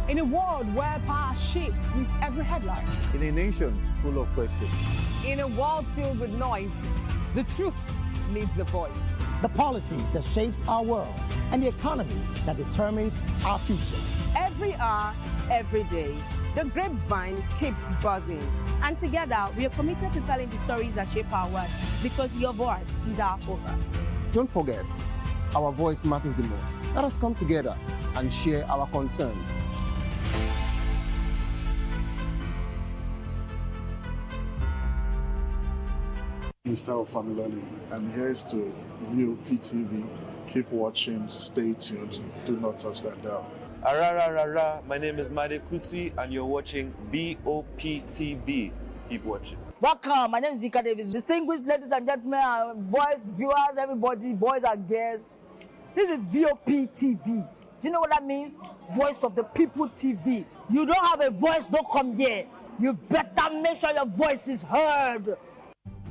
In a world where power shifts with every headline. In a nation full of questions. In a world filled with noise, the truth needs a voice. The policies that shapes our world and the economy that determines our future. Every hour, every day, the grapevine keeps buzzing. And together, we are committed to telling the stories that shape our world, because your voice is our focus. Don't forget, our voice matters the most. Let us come together and share our concerns. Mr. Ofamiloni, and here's to VOPTV. Keep watching, stay tuned, do not touch that dial. My name is Made Kuti, and you're watching VOPTV. Keep watching. Welcome, my name is Zika Davis. Distinguished ladies and gentlemen, boys, viewers, everybody, boys and girls. This is VOPTV. Do you know what that means? Voice of the People TV. You don't have a voice, don't come here. You better make sure your voice is heard.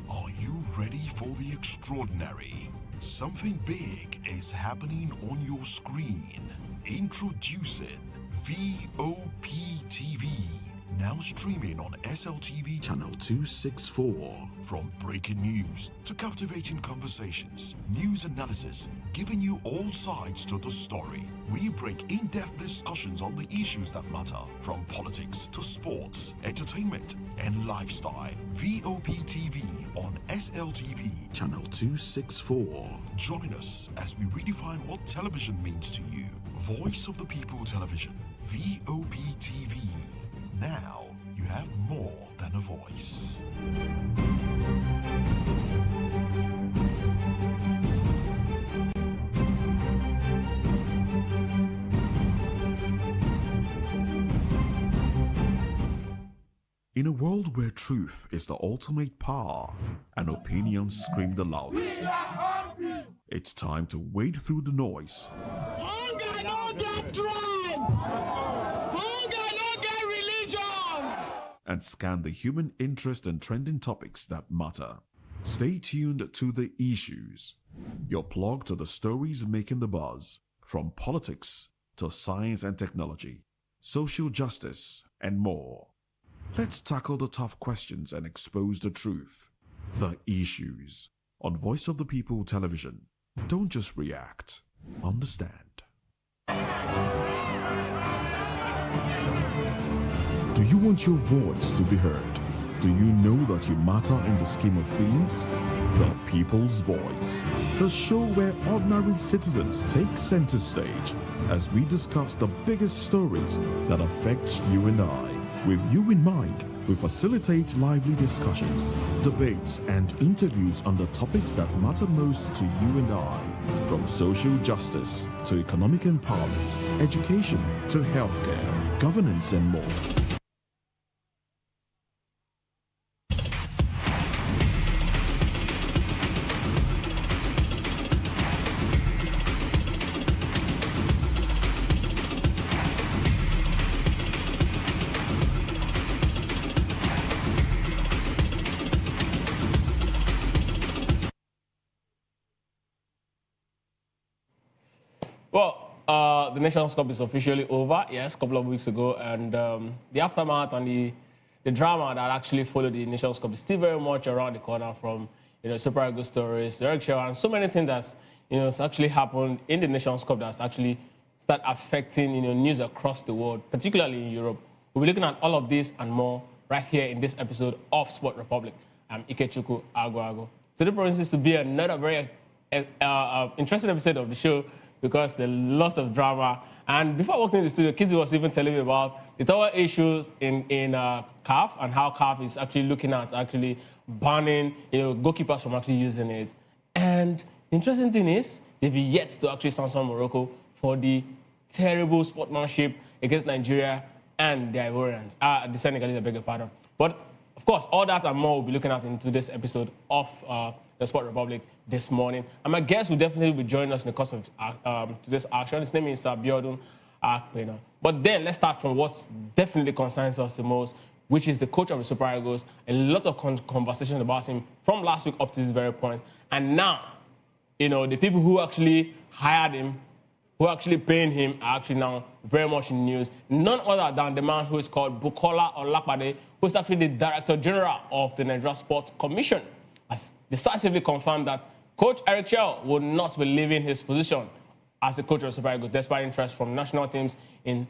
Are you ready for the extraordinary? Something big is happening on your screen. Introducing VOPTV. Now streaming on SLTV channel 264. From breaking news to captivating conversations, news analysis, giving you all sides to the story. We break in-depth discussions on the issues that matter, from politics to sports, entertainment, and lifestyle. VOPTV on SLTV channel 264. Join us as we redefine what television means to you. Voice of the People Television, VOPTV. Now you have more than a voice. In a world where truth is the ultimate power and opinions scream the loudest, it's time to wade through the noise. Hunger no get tribe! Hunger no get religion! And scan the human interest and trending topics that matter. Stay tuned to The Issues, your plug to the stories making the buzz, from politics to science and technology, social justice, and more. Let's tackle the tough questions and expose the truth. The Issues on Voice of the People Television. Don't just react, understand. Do you want your voice to be heard? Do you know that you matter in the scheme of things? The People's Voice, the show where ordinary citizens take center stage as we discuss the biggest stories that affect you and I. With you in mind, we facilitate lively discussions, debates, and interviews on the topics that matter most to you and I, from social justice to economic empowerment, education to healthcare, governance, and more. Well, the Nations Cup is officially over, yes, a couple of weeks ago, and the aftermath and the drama that actually followed the Nations Cup is still very much around the corner, from, Super Eagles stories, Derek Shaw, and so many things that's, has actually happened in the Nations Cup that's actually start affecting, news across the world, particularly in Europe. We'll be looking at all of this and more right here in this episode of Sport Republic. I'm Ikechukwu Agwago. So the promises to be another very interesting episode of the show, because there's lots of drama. And before I walked into the studio, Kizzy was even telling me about the tower issues in CAF, and how CAF is actually looking at actually banning goalkeepers from actually using it. And the interesting thing is, they've yet to actually sanction Morocco for the terrible sportsmanship against Nigeria and the Ivorians, the Senegalese, I beg your pardon. But of course, all that and more we'll be looking at in today's episode of the Sport Republic this morning. And my guest will definitely be joining us in the course of today's action. His name is Biodun Akpena. But then let's start from what definitely concerns us the most, which is the coach of the Super Eagles. A lot of conversation about him from last week up to this very point. And now, the people who actually hired him who are actually paying him are actually now very much in news. None other than the man who is called Bukola Olakpade, who is actually the Director General of the Nigerian Sports Commission, has decisively confirmed that Coach Eric Chell will not be leaving his position as the coach of Super Eagles, despite interest from national teams in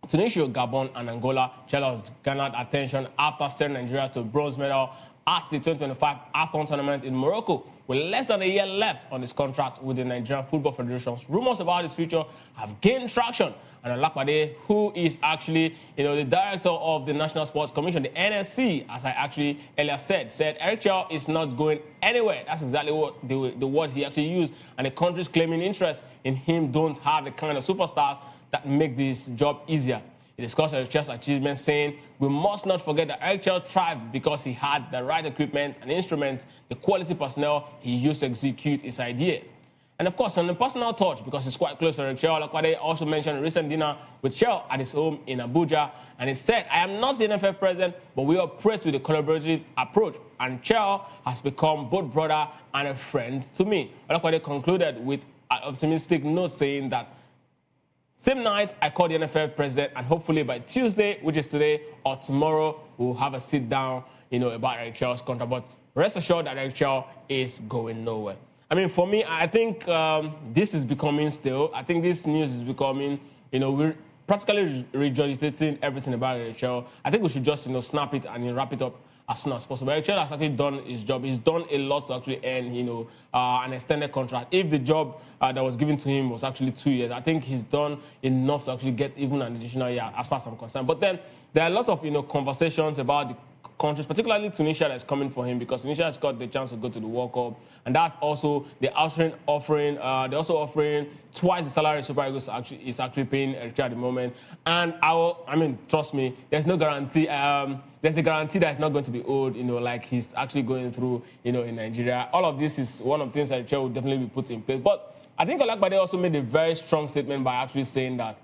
Tunisia, Gabon, and Angola. Chell has garnered attention after steering Nigeria to a bronze medal at the 2025 AFCON tournament in Morocco, with less than a year left on his contract with the Nigerian Football Federation. Rumors about his future have gained traction, and Olakpade, who is actually, the director of the National Sports Commission, the NSC, as I actually earlier said Eric Chell is not going anywhere. That's exactly what the word he actually used, and the countries claiming interest in him don't have the kind of superstars that make this job easier. He discussed Eric Chell's achievements, saying, "We must not forget that Eric Chell thrived because he had the right equipment and instruments, the quality personnel he used to execute his idea." And of course, on a personal touch, because he's quite close to Eric Chell, Olakpade also mentioned a recent dinner with Chell at his home in Abuja, and he said, "I am not the NFF president, but we operate with a collaborative approach, and Chell has become both brother and a friend to me." Olakpade concluded with an optimistic note, saying that, "Same night, I called the NFF president, and hopefully by Tuesday, which is today, or tomorrow, we'll have a sit down, about Eric Chell's contract. But rest assured that Eric Chell is going nowhere." I mean, for me, I think this is becoming stale. I think this news is becoming, we're practically regurgitating everything about Eric Chell. I think we should just, snap it and wrap it up as soon as possible. Eric Chell has actually done his job. He's done a lot to actually earn, an extended contract. If the job that was given to him was actually 2 years, I think he's done enough to actually get even an additional year, as far as I'm concerned. But then there are a lot of, conversations about the countries, particularly Tunisia, that's coming for him, because Tunisia has got the chance to go to the World Cup, and that's also they're also offering twice the salary Super Eagles is actually paying Eric Chell at the moment. And trust me, there's no guarantee. There's a guarantee that it's not going to be owed, like he's actually going through, in Nigeria. All of this is one of the things that Eric Chell will definitely be put in place. But I think Olakpade also made a very strong statement by actually saying that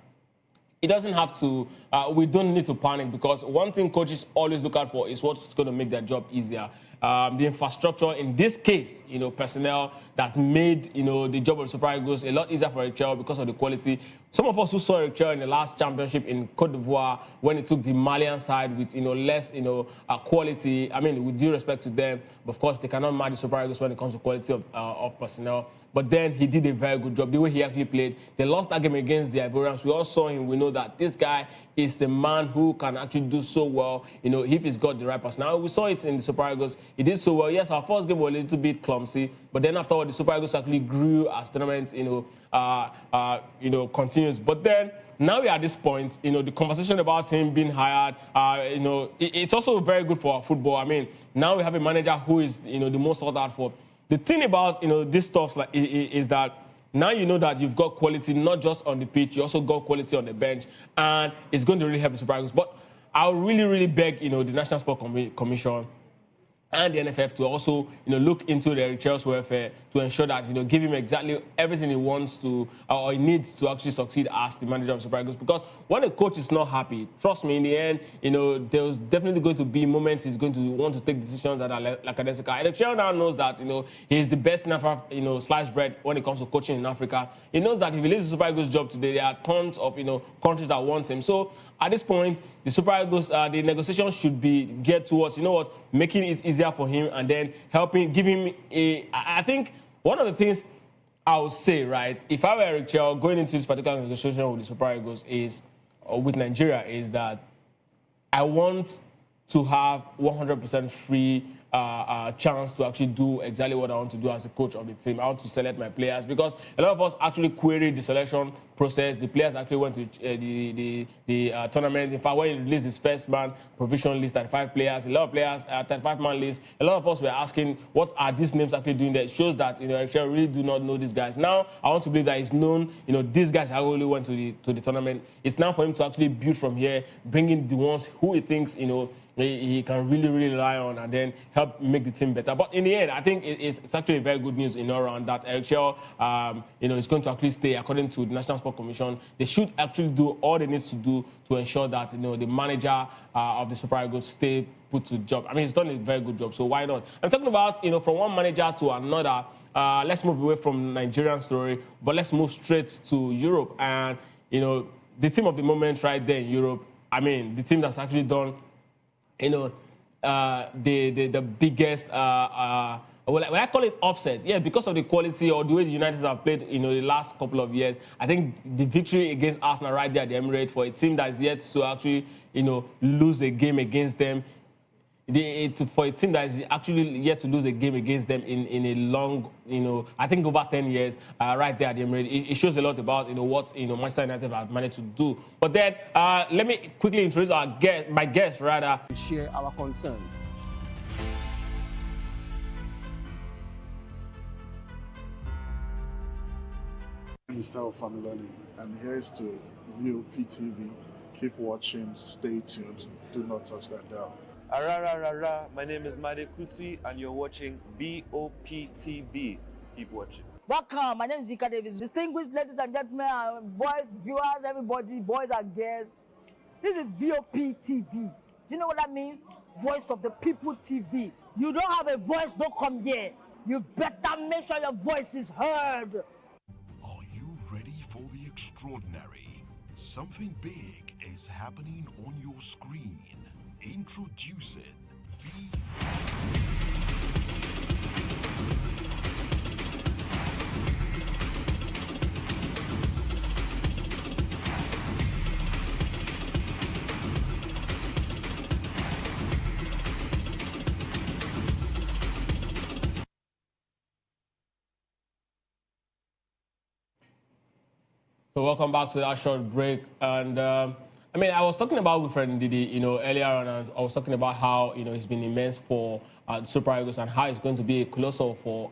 it doesn't have to, we don't need to panic, because one thing coaches always look out for is what's going to make their job easier. The infrastructure, in this case, personnel that made, the job of Super Eagles a lot easier for Eric Chell because of the quality. Some of us who saw Eric Chell in the last championship in Cote d'Ivoire, when he took the Malian side with, less, quality, I mean, with due respect to them, but of course, they cannot match the Super Eagles when it comes to quality of personnel. But then he did a very good job. The way he actually played, they lost that game against the Ivorians. We all saw him. We know that this guy is the man who can actually do so well, if he's got the right personnel. We saw it in the Super Eagles. He did so well. Yes, our first game was a little bit clumsy, but then afterward, the Super Eagles actually grew as tournaments, continues. But then now we are at this point, the conversation about him being hired, it's also very good for our football. I mean, now we have a manager who is, the most sought out for. The thing about, this stuff is that now you know that you've got quality not just on the pitch, you also got quality on the bench, and it's going to really help the Super Eagles. But I would really, really beg, the National Sport Commission and the NFF to also, look into the Eric Chell's welfare to ensure that, give him exactly everything he wants to, or he needs to actually succeed as the manager of Super Eagles. Because when a coach is not happy, trust me, in the end, there's definitely going to be moments he's going to want to take decisions that are lackadaisical. Eric Chell now knows that, he's the best in Africa, sliced bread when it comes to coaching in Africa. He knows that if he leaves the Super Eagles job today, there are tons of, countries that want him. So at this point, the Super Eagles, the negotiations should be geared towards, making it easier for him, and then giving him I think one of the things I would say, right, if I were Eric Chell going into this particular negotiation with the Super Eagles with Nigeria, is that I want to have 100% free chance to actually do exactly what I want to do as a coach of the team. I want to select my players, because a lot of us actually queried the selection process. The players actually went to the tournament. In fact, when he released his first man provision list, 35 players, a lot of players, 35-man list, a lot of us were asking, what are these names actually doing there? It shows that, Eric Chell really do not know these guys. Now, I want to believe that he's known, these guys actually went to the tournament. It's now for him to actually build from here, bring in the ones who he thinks, he can really, really rely on, and then help make the team better. But in the end, I think it's actually very good news all around that Eric Chell, is going to actually stay according to the National Sport Commission. They should actually do all they need to do to ensure that, the manager of the Super Eagles stay put to job. I mean, he's done a very good job, so why not? I'm talking about, from one manager to another. let's move away from Nigerian story, but let's move straight to Europe. And, you know, the team of the moment right there in Europe, I mean, the team that's actually done, you know, the biggest, well, I call it upsets, yeah, because of the quality or the way the United have played, you know, the last couple of years. I think the victory against Arsenal right there at the Emirates for a team that is yet to actually, you know, lose a game against them, for a team that is actually yet to lose a game against them in a long, you know, I think over 10 years, right there at the Emirates, it shows a lot about, you know, what, you know, Manchester United have managed to do. But then, let me quickly introduce my guest, rather. Share our concerns. Mr. Familoni, and here's to View PTV. Keep watching, stay tuned, do not touch that dial. My name is Made Kuti, and you're watching BOP TV. Keep watching. Welcome, my name is Zika Davis. Distinguished ladies and gentlemen, boys, viewers, everybody, boys and girls. This is VOP TV. Do you know what that means? Voice of the People TV. You don't have a voice, don't come here. You better make sure your voice is heard. Are you ready for the extraordinary? Something big is happening on your screen. Introducing So welcome back to that short break. And I mean, I was talking about Wilfred Ndidi, you know, earlier on. I was talking about how, you know, he's been immense for the Super Eagles and how it's going to be a colossal for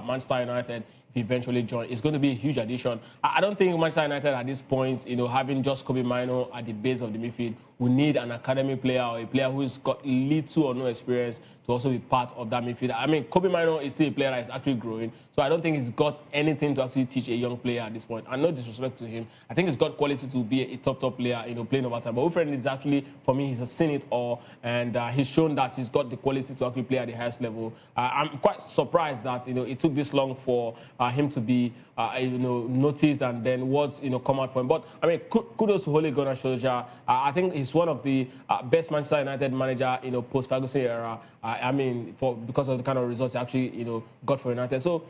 Manchester United if he eventually joins. It's going to be a huge addition. I don't think Manchester United at this point, you know, having just Kobe Mino at the base of the midfield, we need an academy player or a player who's got little or no experience to also be part of that midfield. I mean, Kobe Mino is still a player that is actually growing, so I don't think he's got anything to actually teach a young player at this point. And no disrespect to him, I think he's got quality to be a top player, you know, playing over time. But Wilfred is actually, for me, he's seen it all, and he's shown that he's got the quality to actually play at the highest level. I'm quite surprised that, you know, it took this long for him to be, you know, noticed and then words, you know, come out for him. But I mean, kudos to Ole Gunnar Solskjær. I think he's one of the best Manchester United manager, you know, post-Ferguson era. I mean, because of the kind of results he actually, you know, got for United. So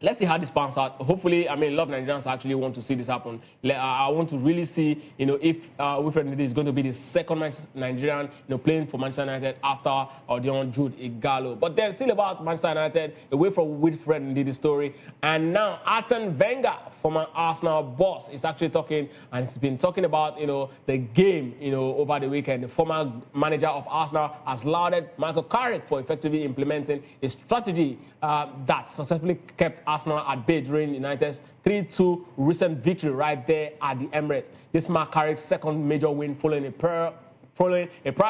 let's see how this pans out. Hopefully, I mean, a lot of Nigerians actually want to see this happen. I want to really see, you know, if Wilfred Ndidi is going to be the second Nigerian, you know, playing for Manchester United after Odion Jude Igalo. But then still about Manchester United, away from Wilfred Ndidi's story. And now Arsene Wenger, former Arsenal boss, is actually talking, and he's been talking about, you know, the game, you know, over the weekend. The former manager of Arsenal has lauded Michael Carrick for effectively implementing a strategy that successfully kept Arsenal at bay during United's 3-2 recent victory right there at the Emirates. This marked Carrick's second major win following a prior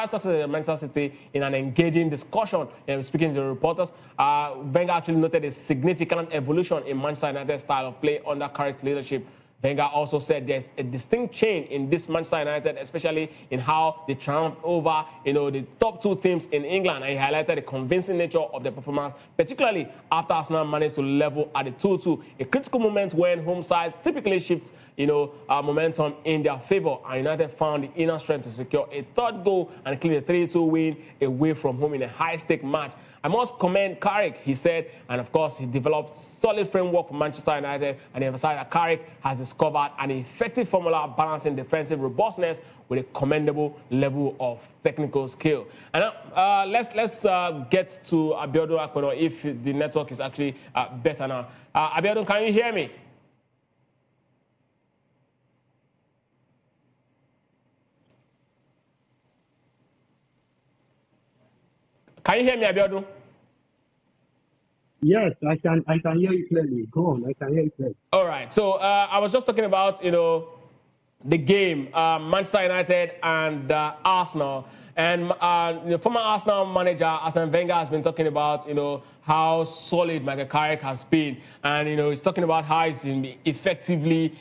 success at Manchester City in an engaging discussion. Speaking to the reporters, Wenger actually noted a significant evolution in Manchester United's style of play under Carrick's leadership. Wenger also said there's a distinct change in this Manchester United, especially in how they triumphed over, you know, the top two teams in England. And he highlighted the convincing nature of their performance, particularly after Arsenal managed to level at the 2-2, a critical moment when home sides typically shifts, you know, momentum in their favor. And United found the inner strength to secure a third goal and clear a 3-2 win away from home in a high-stake match. I must commend Carrick, he said, and of course he developed solid framework for Manchester United, and he emphasized that Carrick has discovered an effective formula balancing defensive robustness with a commendable level of technical skill. And let's get to Abiodun Akpono if the network is actually better now. Abiodun, can you hear me? Can you hear me, Abiodun? Yes, I can hear you clearly. Go on, I can hear you clearly. All right. So I was just talking about, you know, the game, Manchester United and Arsenal. And the former Arsenal manager, Arsene Wenger, has been talking about, you know, how solid Michael Carrick has been. And, you know, he's talking about how he's effectively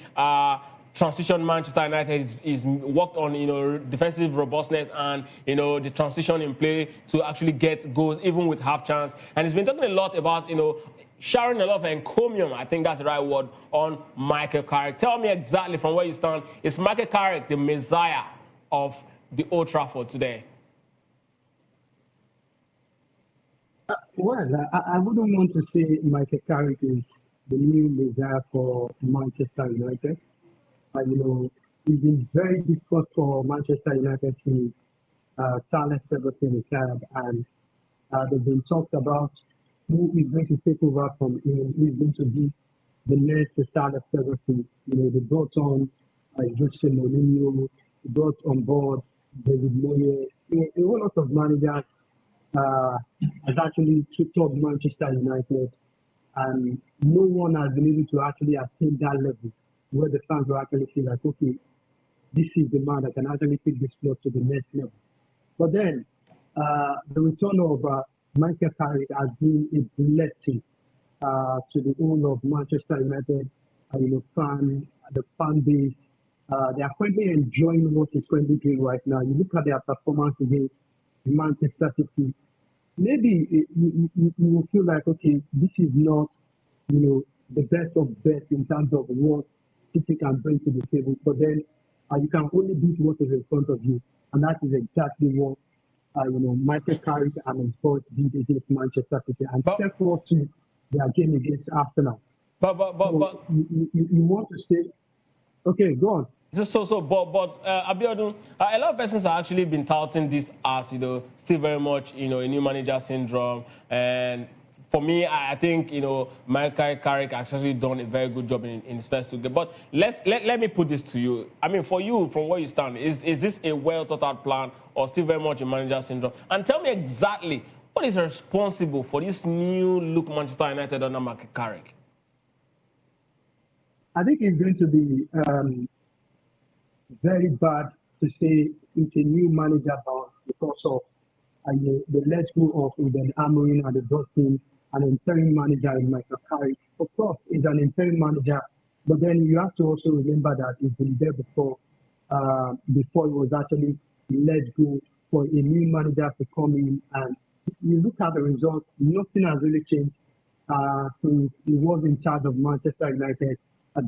transition Manchester United is worked on, you know, defensive robustness and, you know, the transition in play to actually get goals even with half chance. And he's been talking a lot about, you know, showering a lot of encomium, I think that's the right word, on Michael Carrick. Tell me exactly from where you stand, is Michael Carrick the messiah of the Old Trafford today? Well, I wouldn't want to say Michael Carrick is the new messiah for Manchester United. You know, it's been very difficult for Manchester United to Alex Ferguson retired, and they've been talked about who is going to take over from him, who is going to be the next Alex Ferguson. You know, they brought on Jose Mourinho, they brought on board David Moyes. A whole lot of managers has actually kicked off Manchester United, and no one has been able to actually attain that level where the fans will actually feel like, okay, this is the man that can actually take this club to the next level. But then, the return of Michael Carrick has been a blessing to the whole of Manchester United, the fan base. They are currently enjoying what is currently doing right now. You look at their performance against Manchester City. Maybe you will feel like, okay, this is not, the best of best in terms of what City can bring to the table. But then you can only beat what is in front of you. And that is exactly what, Michael Carrick and his boys did against Manchester City. And step forward to their game against Arsenal. But you want to say, okay, go on. But Abiodun, a lot of persons have actually been touting this as, still very much, a new manager syndrome. And for me, I think, Michael Carrick actually done a very good job in his first 2 games. But let me put this to you. I mean, for you, from where you stand, is this a well thought out plan or still very much a manager syndrome? And tell me exactly what is responsible for this new look Manchester United under Michael Carrick? I think it's going to be very bad to say it's a new manager because of the let's go of Ruben Amorim and the Dustin, an interim manager in Michael Carrick. Of course, he's an interim manager, but then you have to also remember that he's been there before he was actually let go for a new manager to come in. And you look at the results, nothing has really changed since he was in charge of Manchester United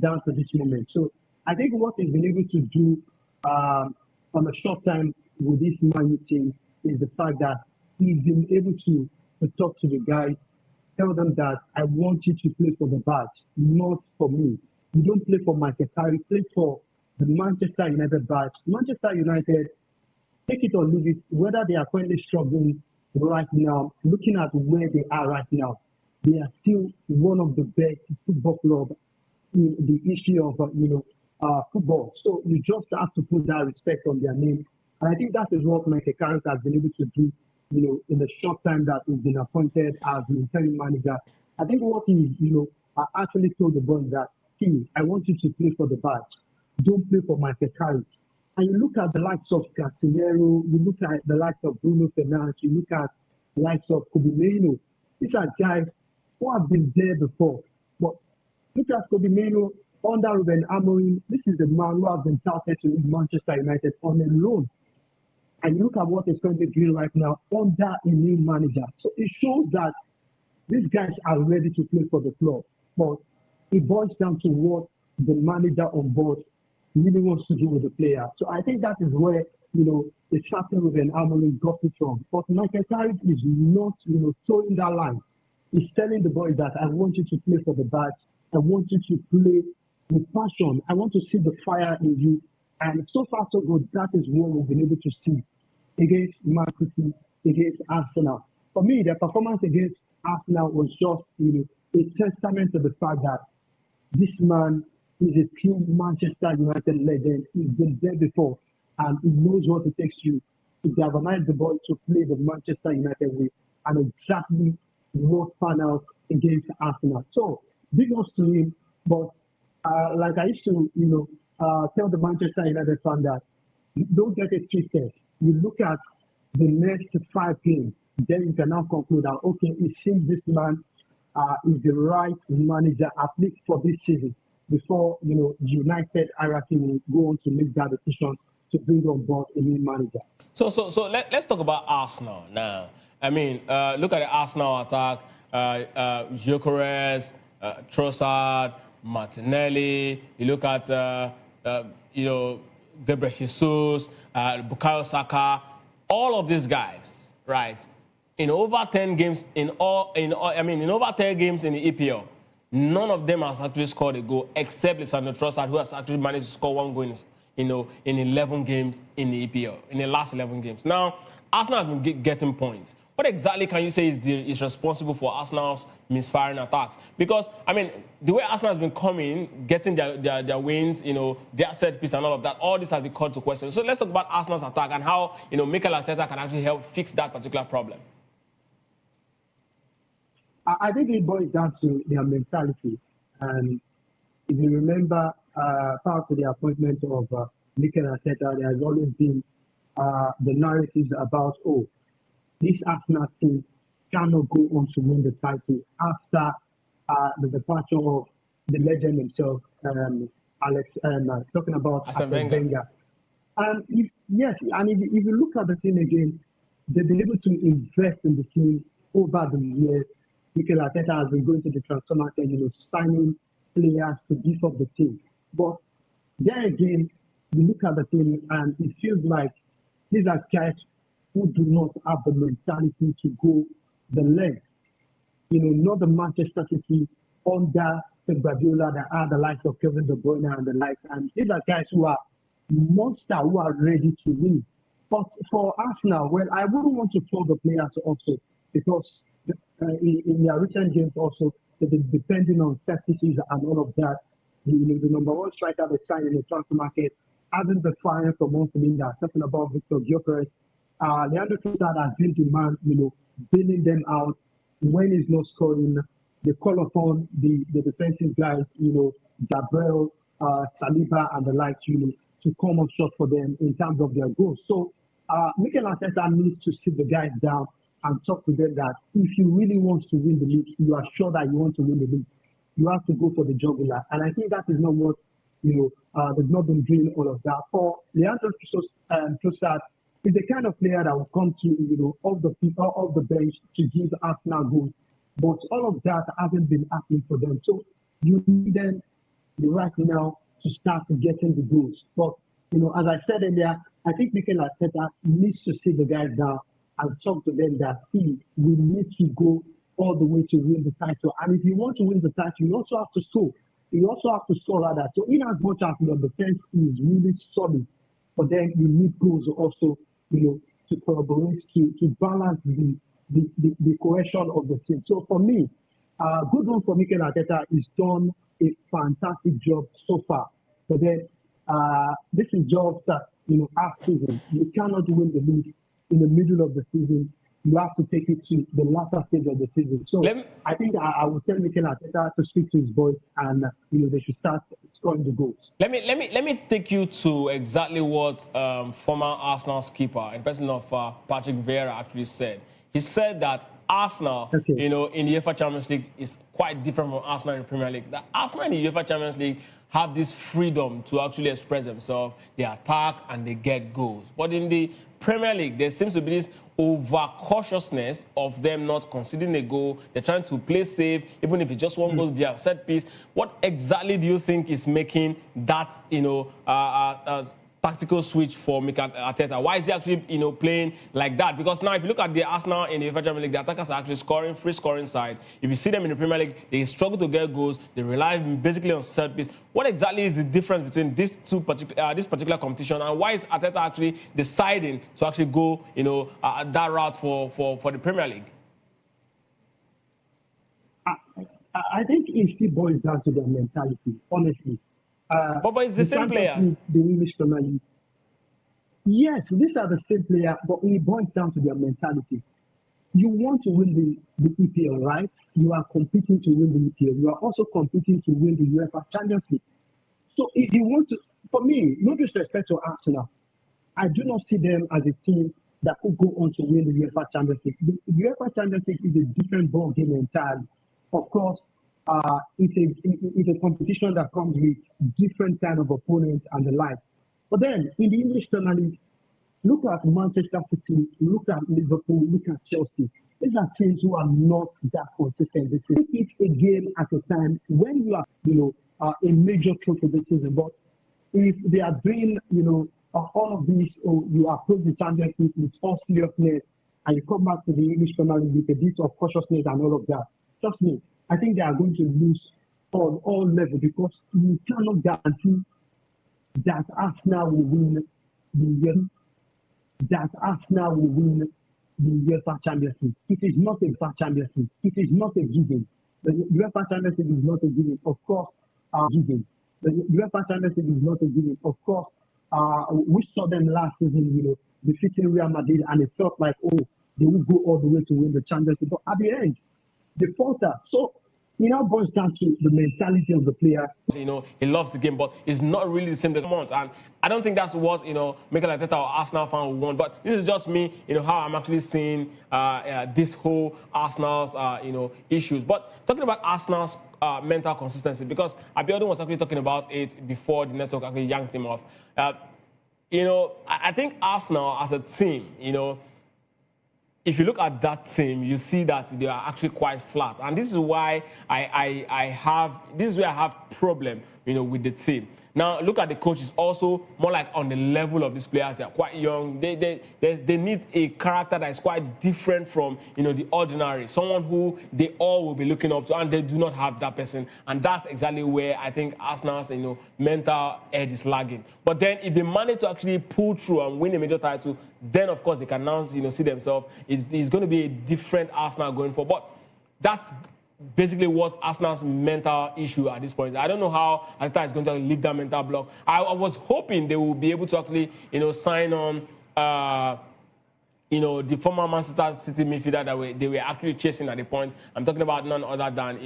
down to this moment. So I think what he's been able to do on a short time with this Man U team is the fact that he's been able to talk to the guys, tell them that I want you to play for the badge, not for me. You don't play for Michael Carrick, play for the Manchester United badge. Manchester United, take it or leave it, whether they are currently struggling right now, looking at where they are right now, they are still one of the best football clubs in the history of football. So you just have to put that respect on their name. And I think that is what Michael Carrick has been able to do, in the short time that he's been appointed as the interim manager. I think what he, actually told the boys that, see, I want you to play for the badge. Don't play for Michael Carrick. And you look at the likes of Casemiro, you look at the likes of Bruno Fernandes, you look at the likes of Kobe Mainoo. These are guys who have been there before. But look at Kobe Mainoo under Ruben Amorim. This is the man who has been touted to lead Manchester United on a loan. And look at what is currently doing right now under a new manager. So it shows that these guys are ready to play for the club. But it boils down to what the manager on board really wants to do with the player. So I think that is where, it's certain Ruben Amorim got it wrong. But Michael Carrick is not, towing that line. He's telling the boys that I want you to play for the badge. I want you to play with passion. I want to see the fire in you. And so far, so good. That is what we've been able to see against Man City, against Arsenal. For me, the performance against Arsenal was just, a testament to the fact that this man is a true Manchester United legend. He's been there before, and he knows what it takes to galvanize the boys to play the Manchester United way, and exactly what pan out against Arsenal. So, big ups to him. But like I used to, tell the Manchester United fan that don't get it twisted. You look at the next 5 games, then you can now conclude that, okay, it seems this man is the right manager, at least for this season, before, United hierarchy will go on to make that decision to bring on board a new manager. So let's talk about Arsenal now. I mean, look at the Arsenal attack. Gyökeres, Trossard, Martinelli. You look at Gabriel Jesus, Bukayo Saka. All of these guys, right? In over 10 games in over 10 games in the EPL, none of them has actually scored a goal except Lisandro Trossard, who has actually managed to score one goal in 11 games in the EPL, in the last 11 games. Now, Arsenal have been getting points. What exactly can you say is responsible for Arsenal's misfiring attacks? Because, I mean, the way Arsenal has been coming, getting their wins, their set piece and all of that, all this has been called to question. So let's talk about Arsenal's attack and how, Mikel Arteta can actually help fix that particular problem. I think it boils down to their mentality. And if you remember, prior to the appointment of Mikel Arteta, there has always been the narratives about, this Arsenal team cannot go on to win the title after the departure of the legend himself, talking about Arsene Wenger. And if you look at the team again, they've been able to invest in the team over the years. Mikel Arteta has been going to the transfer market, signing players to beef up the team. But then again, you look at the team and it feels like these are guys who do not have the mentality to go the length. Not the Manchester City under Pep Guardiola that are the likes of Kevin De Bruyne and the likes. And these are guys who are monsters, who are ready to win. But for Arsenal, well, I wouldn't want to throw the players also, because in their recent games also, they've been depending on set pieces and all of that. The number one striker they signed in the transfer market hasn't been firing from one cylinder, talking about Victor Gyökeres. Leandro Trossard has been the man, bailing them out when he's not scoring. They call upon the defensive guys, Gabriel, Saliba, and the likes, to come up short for them in terms of their goals. So, Mikel Arteta needs to sit the guys down and talk to them that if you really want to win the league, you are sure that you want to win the league, you have to go for the jugular. And I think that is not what, they've not been doing all of that. For Leandro Trossard, is the kind of player that will come to, off the bench to give Arsenal goals. But all of that hasn't been happening for them. So you need them right now to start getting the goals. But, as I said earlier, I think Mikel Arteta needs to sit the guys down and talk to them that, we need to go all the way to win the title. And if you want to win the title, you also have to score. You also have to score like that. So in as much as your defense is really solid, but then you need goals also, to corroborate, to balance the cohesion of the team. So for me, good one for Mikel Arteta. He's done a fantastic job so far. But then this is just half season. You cannot win the league in the middle of the season. You have to take it to the latter stage of the season. So I think I would tell Mikel Arteta to speak to his boys, and they should start scoring the goals. Let me take you to exactly what former Arsenal skipper and person of Patrick Vieira actually said. He said that Arsenal, in the UEFA Champions League is quite different from Arsenal in the Premier League. That Arsenal in the UEFA Champions League have this freedom to actually express themselves. They attack and they get goals. But in the Premier League, there seems to be this over-cautiousness of them not conceding a goal. They're trying to play safe, even if it's just one goal via set piece. What exactly do you think is making that, tactical switch for Mikel Arteta? Why is he actually, playing like that? Because now, if you look at the Arsenal in the UEFA Champions League, the attackers are actually scoring, free scoring side. If you see them in the Premier League, they struggle to get goals. They rely basically on set piece. What exactly is the difference between this particular competition, and why is Arteta actually deciding to actually go, that route for the Premier League? I think it still boils down to their mentality, honestly. But it's the same players. The English Premier League. Yes, these are the same players, but it boils down to their mentality. You want to win the EPL, right? You are competing to win the EPL. You are also competing to win the UEFA Champions League. So if you want to, for me, no disrespect to Arsenal, I do not see them as a team that could go on to win the UEFA Champions League. The UEFA Champions League is a different ball game entirely. Of course, it's a competition that comes with different kind of opponents and the like. But then, in the English Premier League, look at Manchester City, look at Liverpool, look at Chelsea. These are teams who are not that consistent. They take it a game at a time when you are, a major club for the season. But if they are doing, all of these, or you approach the championship with all seriousness, and you come back to the English Premier League with a bit of cautiousness and all of that, trust me, I think they are going to lose on all levels because you cannot guarantee that Arsenal will win the UEFA Champions League. It is not a UEFA Champions League. It is not a given. The UEFA Champions League is not a given. Of course, given. The UEFA Champions League is not a given. Of course, we saw them last season, defeating Real Madrid, and it felt like, they will go all the way to win the Champions League. But at the end, they falter. So it now boils down to the mentality of the player. He loves the game, but it's not really the same that he wants. And I don't think that's what, Mikel Arteta or Arsenal fan will want. But this is just me, how I'm actually seeing this whole Arsenal's, issues. But talking about Arsenal's mental consistency, because Abiodun was actually talking about it before the network actually yanked him off. I think Arsenal as a team, if you look at that team, you see that they are actually quite flat, and this is why I have problem, with the team. Now look at the coaches, also more like on the level of these players. They are quite young. They need a character that is quite different from the ordinary, someone who they all will be looking up to, and they do not have that person, and that's exactly where I think Arsenal's mental edge is lagging. But then if they manage to actually pull through and win a major title, then of course they can now see themselves. It's going to be a different Arsenal going forward. But that's basically what's Arsenal's mental issue at this point. I don't know how Arteta is going to leave that mental block. I was hoping they will be able to actually, sign on, the former Manchester City midfielder that they were actually chasing at the point. I'm talking about none other than,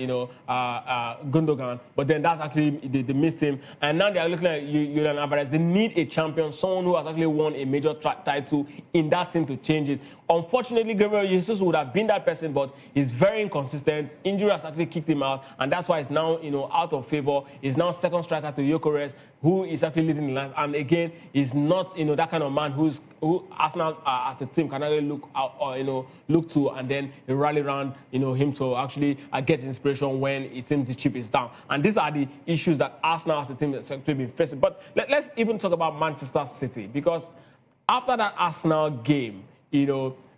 Gundogan. But then that's actually, they missed him. And now they are looking at Julian Alvarez. They need a champion, someone who has actually won a major title in that team to change it. Unfortunately, Gabriel Jesus would have been that person, but he's very inconsistent. Injury has actually kicked him out, and that's why he's now, out of favor. He's now second striker to Gyökeres, who is actually leading the lines. And again, he's not, that kind of man who Arsenal as a team can really look out or look to, and then rally around, him to actually get inspiration when it seems the chip is down. And these are the issues that Arsenal as a team has actually been facing. But let's even talk about Manchester City, because after that Arsenal game, a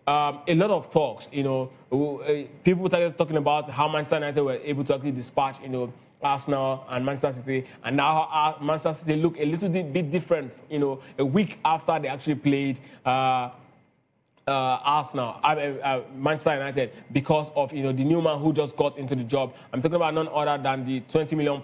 lot of talks, people started talking about how Manchester United were able to actually dispatch, Arsenal and Manchester City, and now Manchester City look a little bit different, a week after they actually played Manchester United, because of the new man who just got into the job. I'm talking about none other than the £20 million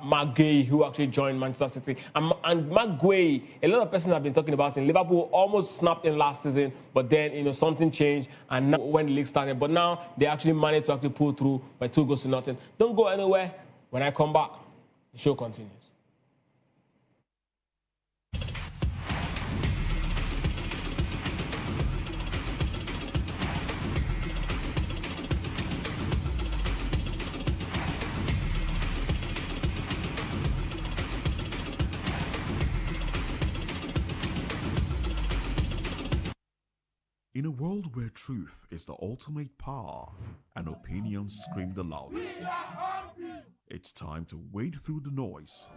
Mark Guehi, who actually joined Manchester City. And Mark Guehi, a lot of persons have been talking about him. Liverpool almost snapped in last season, but then something changed, and now when the league started, but now they actually managed to actually pull through by 2-0. Don't go anywhere. When I come back, the show continues. In a world where truth is the ultimate power and opinions scream the loudest, it's time to wade through the noise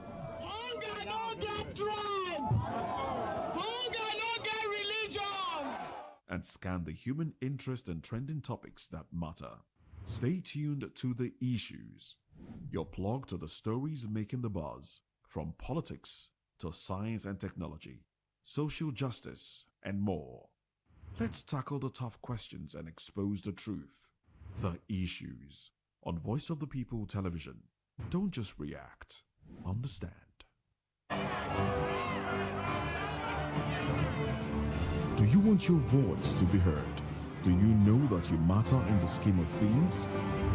and scan the human interest and trending topics that matter. Stay tuned to The Issues, your plug to the stories making the buzz, from politics to science and technology, social justice, and more. Let's tackle the tough questions and expose the truth. The Issues on Voice of the People Television. Don't just react, understand. Do you want your voice to be heard? Do you know that you matter in the scheme of things?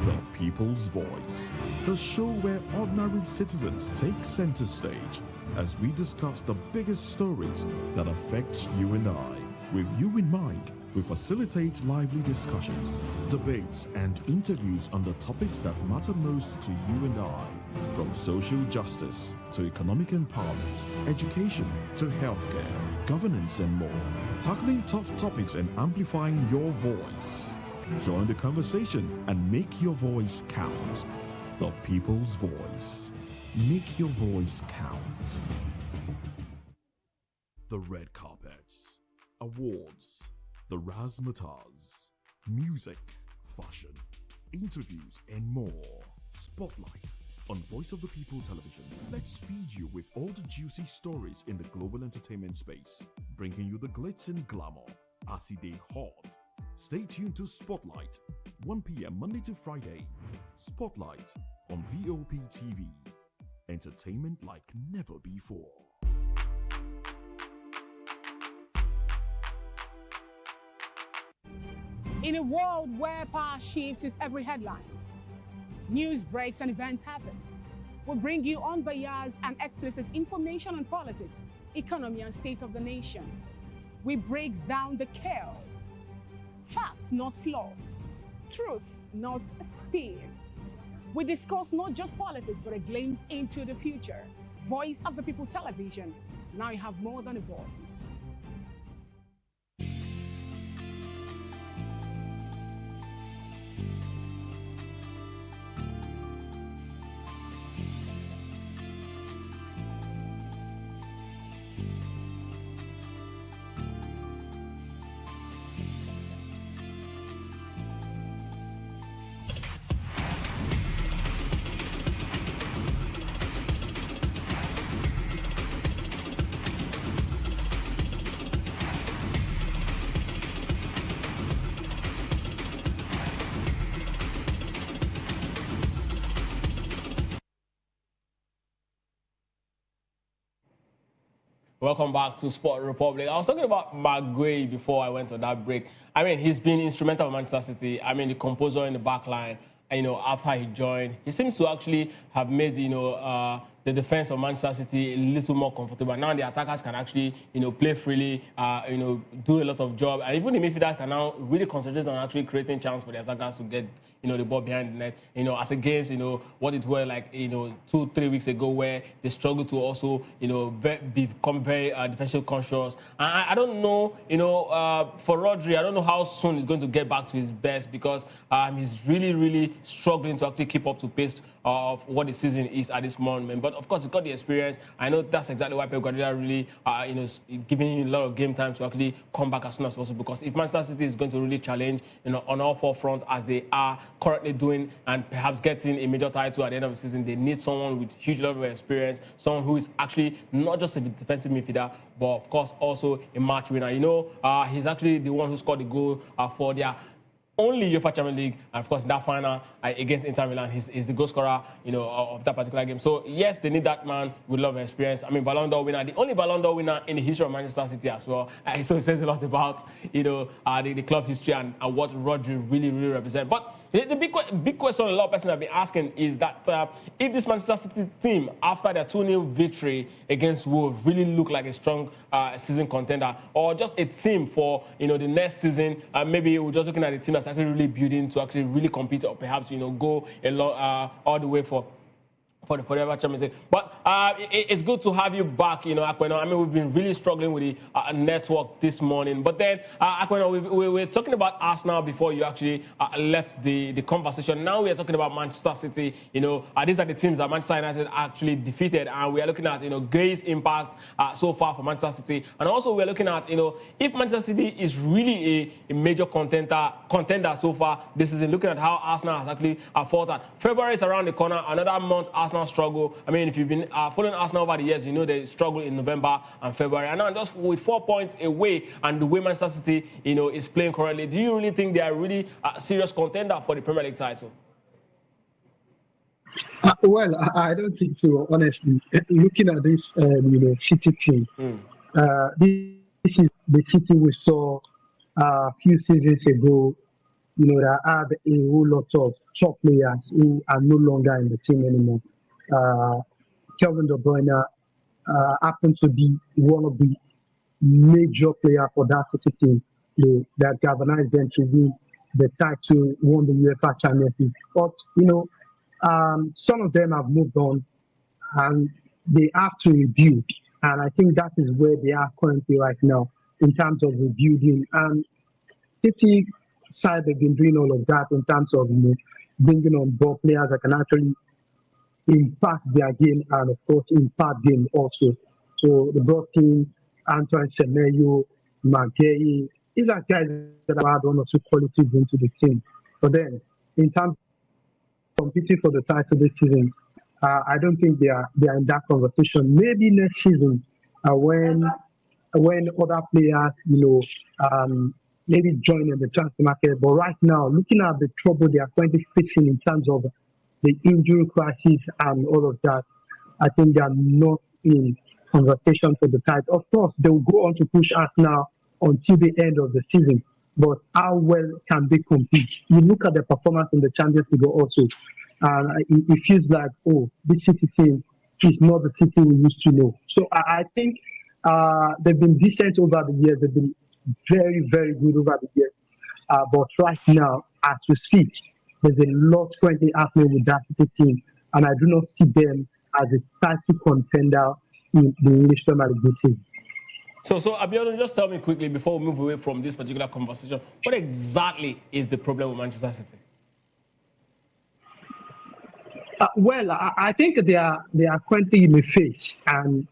The People's Voice, the show where ordinary citizens take center stage as we discuss the biggest stories that affect you and I. With you in mind, we facilitate lively discussions, debates, and interviews on the topics that matter most to you and I. From social justice to economic empowerment, education to healthcare, governance, and more. Tackling tough topics and amplifying your voice. Join the conversation and make your voice count. The People's Voice. Make your voice count. The red carpets, awards, the razzmatazz, music, fashion, interviews, and more. Spotlight on Voice of the People Television. Let's feed you with all the juicy stories in the global entertainment space, bringing you the glitz and glamour as it is hot. Stay tuned to Spotlight, 1 p.m. Monday to Friday. Spotlight on VOP TV. Entertainment like never before. In a world where power shifts with every headlines, news breaks and events happens, we bring you unbiased and explicit information on politics, economy, and state of the nation. We break down the chaos. Facts, not fluff. Truth, not spin. We discuss not just politics, but a glimpse into the future. Voice of the People Television. Now you have more than a voice. Welcome back to Sport Republic. I was talking about Maguire before I went on that break. I mean, he's been instrumental for Manchester City. I mean, the composer in the back line, after he joined, he seems to actually have made, the defense of Manchester City a little more comfortable. Now the attackers can actually, play freely, do a lot of job. And even the midfielders can now really concentrate on actually creating chance for the attackers to get, the ball behind the net, as against, what it were like, 2-3 weeks ago where they struggled to also, become very defensive conscious. And I don't know, for Rodri, I don't know how soon he's going to get back to his best because he's really, really struggling to actually keep up to pace of what the season is at this moment. But of course, he's got the experience. I know that's exactly why Pep Guardiola really, giving him a lot of game time to actually come back as soon as possible. Because if Manchester City is going to really challenge, on all four fronts as they are currently doing, and perhaps getting a major title at the end of the season, they need someone with huge level of experience, someone who is actually not just a defensive midfielder, but of course also a match winner. He's actually the one who scored the goal for their only UEFA Champions League, and of course in that final against Inter Milan, he's the goal scorer, of that particular game. So yes, they need that man with a lot of experience. I mean, Ballon d'Or winner, the only Ballon d'Or winner in the history of Manchester City as well. So it says a lot about, the club history and what Rodri really, really represents. But the big question a lot of persons have been asking is that if this Manchester City team, after their 2-0 victory against Wolves, really look like a strong season contender, or just a team for the next season, maybe we're just looking at a team that's actually really building to actually really compete, or perhaps go all the way for the Forever Champions League. But it's good to have you back, Aquino. I mean, we've been really struggling with the network this morning. But then, Aquino, we were talking about Arsenal before you actually left the conversation. Now we are talking about Manchester City. These are the teams that Manchester United actually defeated. And we are looking at, Gray's impact so far for Manchester City. And also we are looking at, if Manchester City is really a major contender so far this season, looking at how Arsenal has actually fought that. February is around the corner. Another month, Arsenal struggle. I mean, if you've been following Arsenal over the years, they struggle in November and February. And now just with 4 points away, and the way Manchester City, is playing currently, do you really think they are really a serious contender for the Premier League title? Well, I don't think so, honestly. Looking at this, City team, this is the City we saw a few seasons ago, that had a whole lot of top players who are no longer in the team anymore. Kevin De Bruyne happened to be one of the major players for that City team that galvanized them to win the title, won the UEFA Champions League. But, some of them have moved on and they have to rebuild. And I think that is where they are currently right now in terms of rebuilding. And City side, they've been doing all of that in terms of bringing on board players that can actually impact their game and, of course, impact game also. So they brought in Antoine Semenyo, Maguire. These are guys that have had one or two qualities into the team. But then, in terms of competing for the title this season, I don't think they are in that conversation. Maybe next season, when other players, maybe join in the transfer market. But right now, looking at the trouble they are currently facing in terms of the injury crisis and all of that, I think they are not in conversation for the title. Of course, they will go on to push us now until the end of the season. But how well can they compete? You look at the performance in the Champions League also, and it feels like, oh, this City team is not the City we used to know. So I think they've been decent over the years. They've been very, very good over the years. But right now, as we speak, there's a lot currently happening with that City team, and I do not see them as a title contender in the English Premier League this season. So Abiodun, just tell me quickly before we move away from this particular conversation, what exactly is the problem with Manchester City? Well, I think they are currently in a phase, and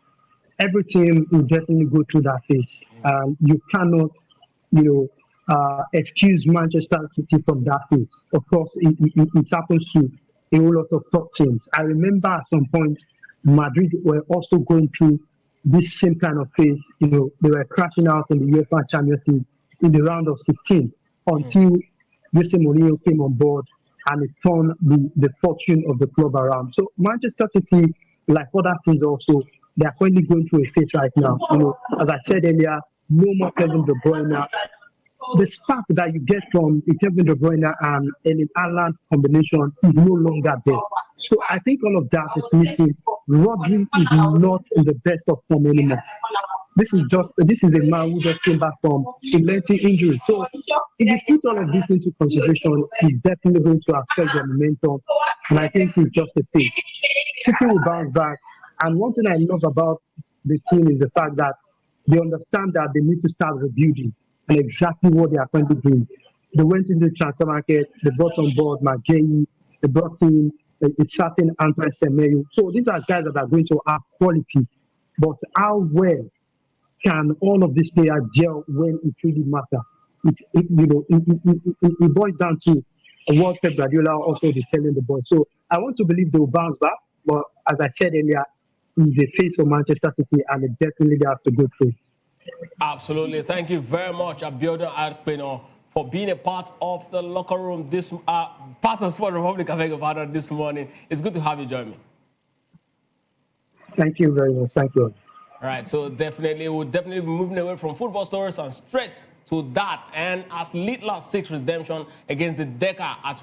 every team will definitely go through that phase. You cannot, excuse Manchester City from that phase. Of course, it happens to a whole lot of top teams. I remember at some point, Madrid were also going through this same kind of phase. They were crashing out in the UEFA Champions League in the round of 16 until Jose Mourinho came on board and it turned the fortune of the club around. So Manchester City, like other teams also, they are currently going through a phase right now. As I said earlier, no more Kevin De Bruyne. The spark that you get from the Kevin De Bruyne and Erling Haaland combination is no longer there. So I think all of that is missing. Rodri is not in the best of form anymore. This is a man who just came back from a lengthy injury. So if you put all of this into consideration, it's definitely going to affect their momentum. And I think it's just a thing. City will bounce back. And one thing I love about the team is the fact that they understand that they need to start rebuilding, and exactly what they are currently doing. They went into the transfer market, they brought on board Maguire, they brought in a certain Antoine Semenyo. So these are guys that are going to have quality. But how well can all of these players gel when it really matters? It boils down to what Pep Guardiola also is telling the boys. So I want to believe they will bounce back. But as I said earlier, it's a face for Manchester City, and they definitely have to go through. Absolutely. Thank you very much, Abiodun Akpeno, for being a part of the locker room this part of Sport Republic of this morning. It's good to have you join me. Thank you very much. Thank you. All right, so we'll definitely be moving away from football stories and straight to that. And as Littler seeks redemption against the Decca as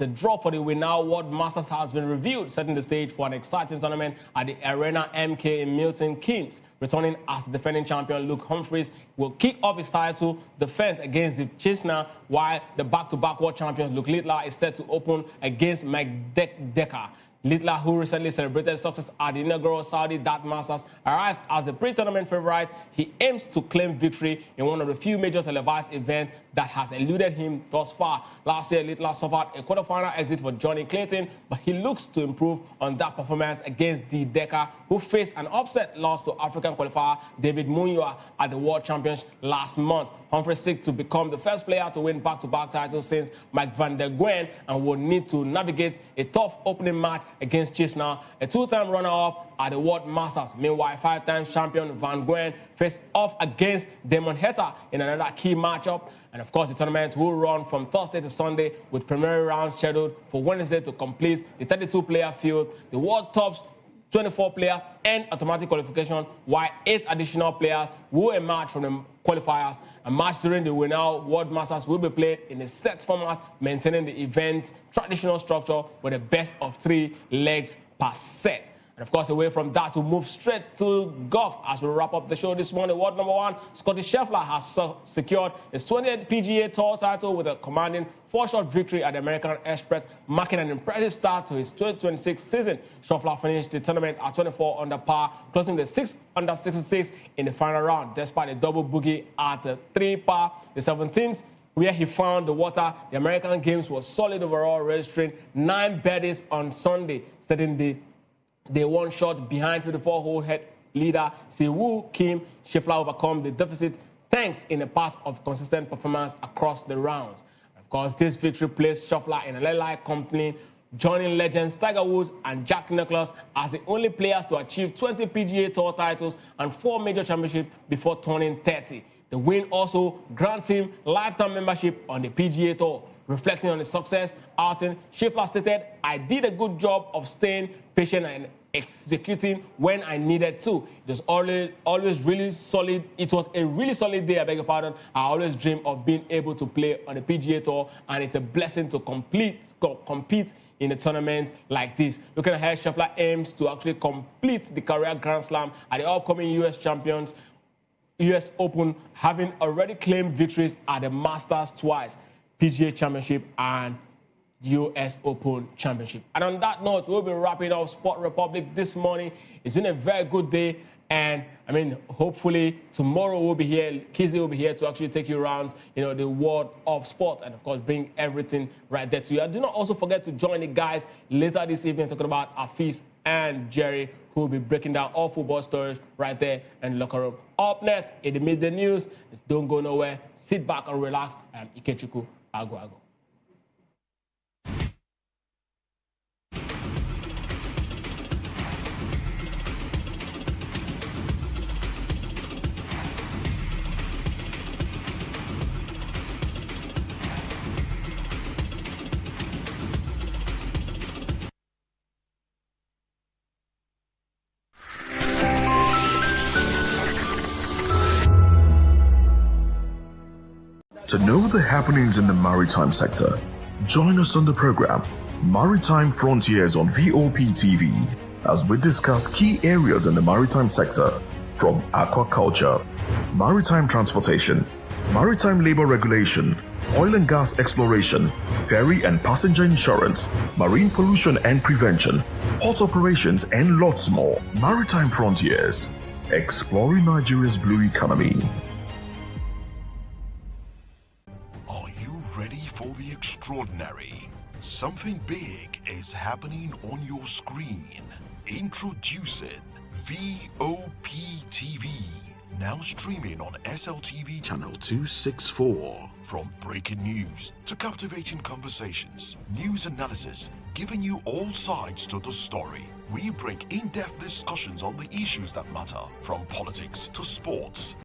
a draw for the Winnow World Masters has been revealed, setting the stage for an exciting tournament at the Arena MK in Milton Keynes. Returning as the defending champion, Luke Humphries will kick off his title defense against the Chisna, while the back-to-back world champion, Luke Littler, is set to open against Mike Decker. Littler, who recently celebrated success at the inaugural Saudi Dart Masters, arrives as the pre-tournament favorite. He aims to claim victory in one of the few major televised events that has eluded him thus far. Last year, Littler suffered a quarterfinal exit for Johnny Clayton, but he looks to improve on that performance against D. Decker, who faced an upset loss to African qualifier David Munywa at the World Championships last month. Humphries seeks to become the first player to win back-to-back titles since Mike van der Gwen, and will need to navigate a tough opening match against Chisna, a two-time runner-up at the World Masters. Meanwhile, five-time champion Van Gwen faced off against Damon Heta in another key matchup. And of course, the tournament will run from Thursday to Sunday, with preliminary rounds scheduled for Wednesday to complete the 32-player field. The world tops 24 players and automatic qualification, while 8 additional players will emerge from the qualifiers. A match during the Winnow World Masters will be played in a set format, maintaining the event's traditional structure with a best of 3 legs per set. And of course, away from that, we'll move straight to golf as we wrap up the show this morning. World number 1, Scotty Scheffler has secured his 20th PGA Tour title with a commanding 4-shot victory at the American Express, marking an impressive start to his 2026 season. Scheffler finished the tournament at 24 under par, closing the 6 under 66 in the final round, despite a double bogey at the 3 par. The 17th where he found the water. The American Games was solid overall, registering 9 birdies on Sunday, setting the day one shot behind 54-hole head leader Siwoo Kim. Scheffler overcome the deficit thanks in a part of consistent performance across the rounds. Of course, this victory placed Scheffler in a lead-like company, joining legends Tiger Woods and Jack Nicklaus as the only players to achieve 20 PGA Tour titles and 4 major championships before turning 30. The win also grants him lifetime membership on the PGA Tour. Reflecting on his success outing, Scheffler stated, "I did a good job of staying patient and executing when I needed to. It was always really solid. It was a really solid day, I beg your pardon. I always dream of being able to play on the PGA Tour, and it's a blessing to compete in a tournament like this." Looking ahead, Scheffler aims to actually complete the career Grand Slam at the upcoming US Open, having already claimed victories at the Masters twice, PGA Championship and US Open Championship. And on that note, we'll be wrapping up Sport Republic this morning. It's been a very good day, and I mean, hopefully tomorrow we'll be here. Kizzy will be here to actually take you around, the world of sport, and of course bring everything right there to you. And do not also forget to join the guys later this evening talking about Afis and Jerry, who will be breaking down all football stories right there in the locker room. Up next, in the midday news, don't go nowhere. Sit back and relax. I am Ikechukwu Agu. To know the happenings in the maritime sector, join us on the program Maritime Frontiers on VOP TV as we discuss key areas in the maritime sector, from aquaculture, maritime transportation, maritime labor regulation, oil and gas exploration, ferry and passenger insurance, marine pollution and prevention, port operations, and lots more. Maritime Frontiers, exploring Nigeria's blue economy. For the extraordinary, something big is happening on your screen. Introducing VOP TV, now streaming on SLTV channel 264. From breaking news to captivating conversations, news analysis, giving you all sides to the story. We break in-depth discussions on the issues that matter, from politics to sports,